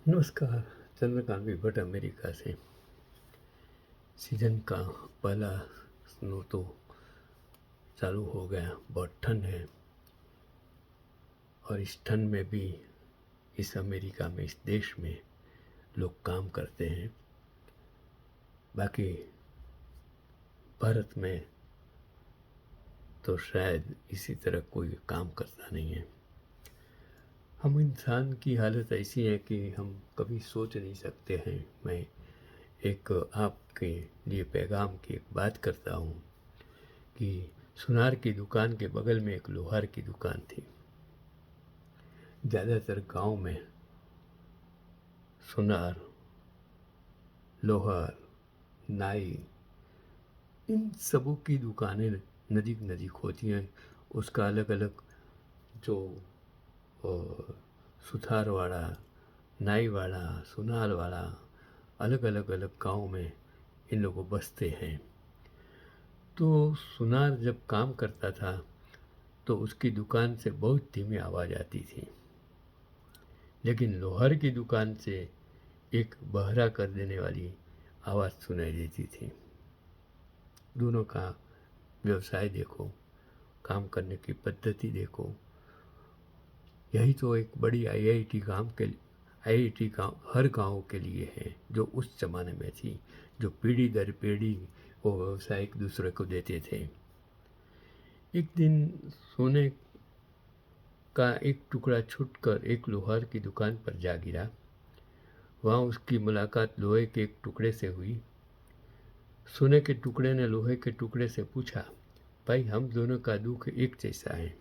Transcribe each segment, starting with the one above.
नमस्कार। चंद्रकांत भट्ट अमेरिका से। सीजन का पहला स्नो तो चालू हो गया। बहुत ठंड है और इस ठंड में भी इस अमेरिका में, इस देश में लोग काम करते हैं। बाकी भारत में तो शायद इसी तरह कोई काम करता नहीं है। हम इंसान की हालत ऐसी है कि हम कभी सोच नहीं सकते हैं। मैं एक आपके लिए पैगाम की एक बात करता हूँ कि सुनार की दुकान के बगल में एक लोहार की दुकान थी। ज़्यादातर गांव में सुनार, लोहार, नाई, इन सबों की दुकानें नज़ीक नज़ीक होती हैं। उसका अलग अलग जो सुथार वाला, नाई वाला, सुनार वाला, अलग अलग अलग गांव में इन लोगों बसते हैं। तो सुनार जब काम करता था तो उसकी दुकान से बहुत धीमी आवाज़ आती थी, लेकिन लोहार की दुकान से एक बहरा कर देने वाली आवाज़ सुनाई देती थी। दोनों का व्यवसाय देखो, काम करने की पद्धति देखो। यही तो एक बड़ी आईआईटी गाँव हर गांव के लिए है, जो उस ज़माने में थी, जो पीढ़ी दर पीढ़ी वो व्यवसाय एक दूसरे को देते थे। एक दिन सोने का एक टुकड़ा छूटकर एक लोहार की दुकान पर जा गिरा। वहाँ उसकी मुलाकात लोहे के एक टुकड़े से हुई। सोने के टुकड़े ने लोहे के टुकड़े से पूछा, भाई, हम दोनों का दुख एक जैसा है।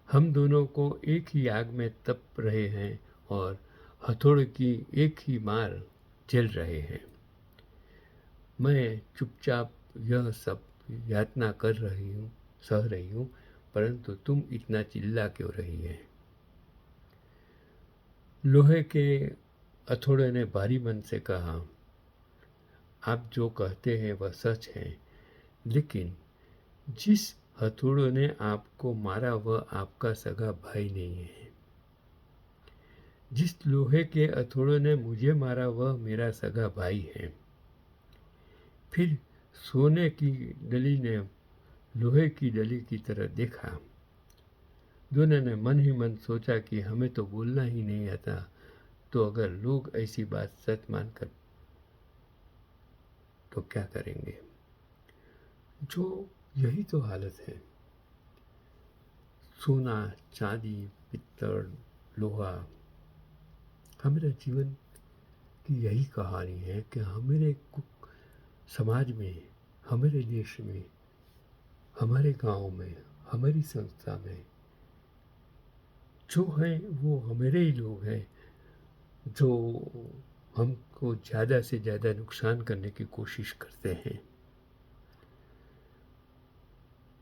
हम दोनों को एक ही आग में तप रहे हैं और हथौड़े की एक ही मार झेल रहे हैं। मैं चुपचाप यह सब यातना कर रही हूँ, सह रही हूँ, परंतु तुम इतना चिल्ला क्यों रही है? लोहे के हथौड़े ने भारी मन से कहा, आप जो कहते हैं वह सच है, लेकिन जिस हथौड़े ने आपको मारा वह आपका सगा भाई नहीं है। जिस लोहे के हथौड़े ने मुझे मारा वह मेरा सगा भाई है। फिर सोने की डली ने लोहे की डली की तरह देखा। दोनों ने मन ही मन सोचा कि हमें तो बोलना ही नहीं आता, तो अगर लोग ऐसी बात सच मानकर तो क्या करेंगे? जो यही तो हालत है। सोना, चांदी, पित्तल, लोहा, हमारे जीवन की यही कहानी है कि हमारे समाज में, हमारे देश में, हमारे गांव में, हमारी संस्था में जो हैं वो हमारे ही लोग हैं, जो हमको ज़्यादा से ज़्यादा नुकसान करने की कोशिश करते हैं।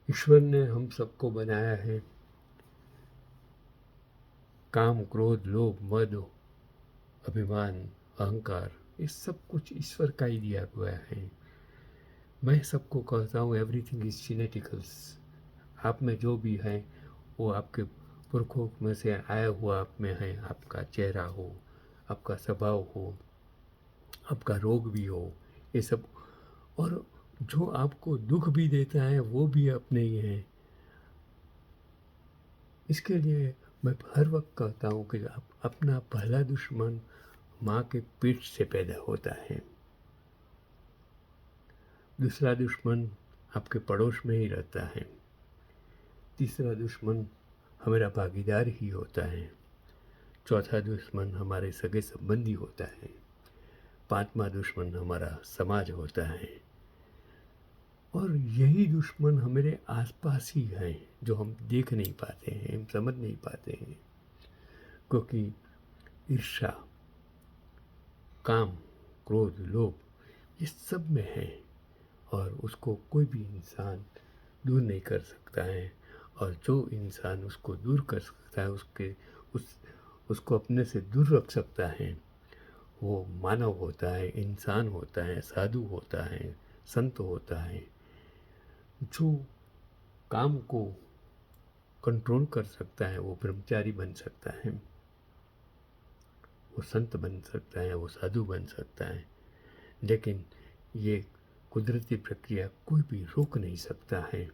ईश्वर ने हम सबको बनाया है। काम, क्रोध, लोभ, मद, अभिमान, अहंकार, ये सब कुछ ईश्वर का ही दिया हुआ है। मैं सबको कहता हूँ, एवरीथिंग इज जेनेटिकल्स। आप में जो भी है वो आपके पुरखों में से आया हुआ आप में है। आपका चेहरा हो, आपका स्वभाव हो, आपका रोग भी हो, ये सब। और जो आपको दुख भी देता है वो भी अपने ही है। इसके लिए मैं हर वक्त कहता हूँ कि अपना पहला दुश्मन माँ के पेट से पैदा होता है। दूसरा दुश्मन आपके पड़ोस में ही रहता है। तीसरा दुश्मन हमारा भागीदार ही होता है। चौथा दुश्मन हमारे सगे संबंधी होता है। पांचवा दुश्मन हमारा समाज होता है। और यही दुश्मन हमारे आसपास ही हैं, जो हम देख नहीं पाते हैं, हम समझ नहीं पाते हैं। क्योंकि ईर्ष्या, काम, क्रोध, लोभ, ये सब में है और उसको कोई भी इंसान दूर नहीं कर सकता है। और जो इंसान उसको दूर कर सकता है, उसको अपने से दूर रख सकता है, वो मानव होता है, इंसान होता है, साधु होता है, संत होता है। जो काम को कंट्रोल कर सकता है वो ब्रह्मचारी बन सकता है। वो संत बन सकता है, वो साधु बन सकता है, लेकिन ये कुदरती प्रक्रिया कोई भी रोक नहीं सकता है।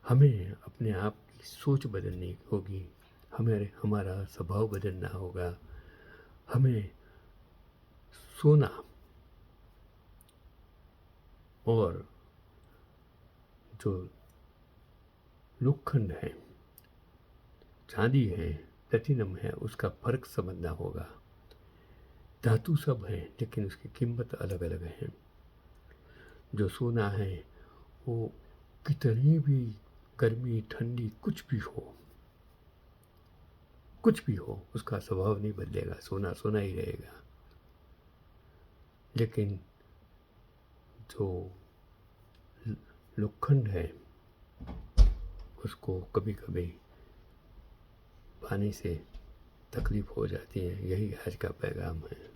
हमें अपने आप की सोच बदलनी होगी, हमें हमारा स्वभाव बदलना होगा, हमें सोना और जो लोखंड है, चांदी है, प्लेटिनम है, उसका फ़र्क समझना होगा। धातु सब है, लेकिन उसकी कीमत अलग अलग है। जो सोना है वो कितनी भी गर्मी ठंडी कुछ भी हो उसका स्वभाव नहीं बदलेगा, सोना सोना ही रहेगा। लेकिन जो लोखंड है उसको कभी कभी पानी से तकलीफ हो जाती है। यही आज का पैगाम है।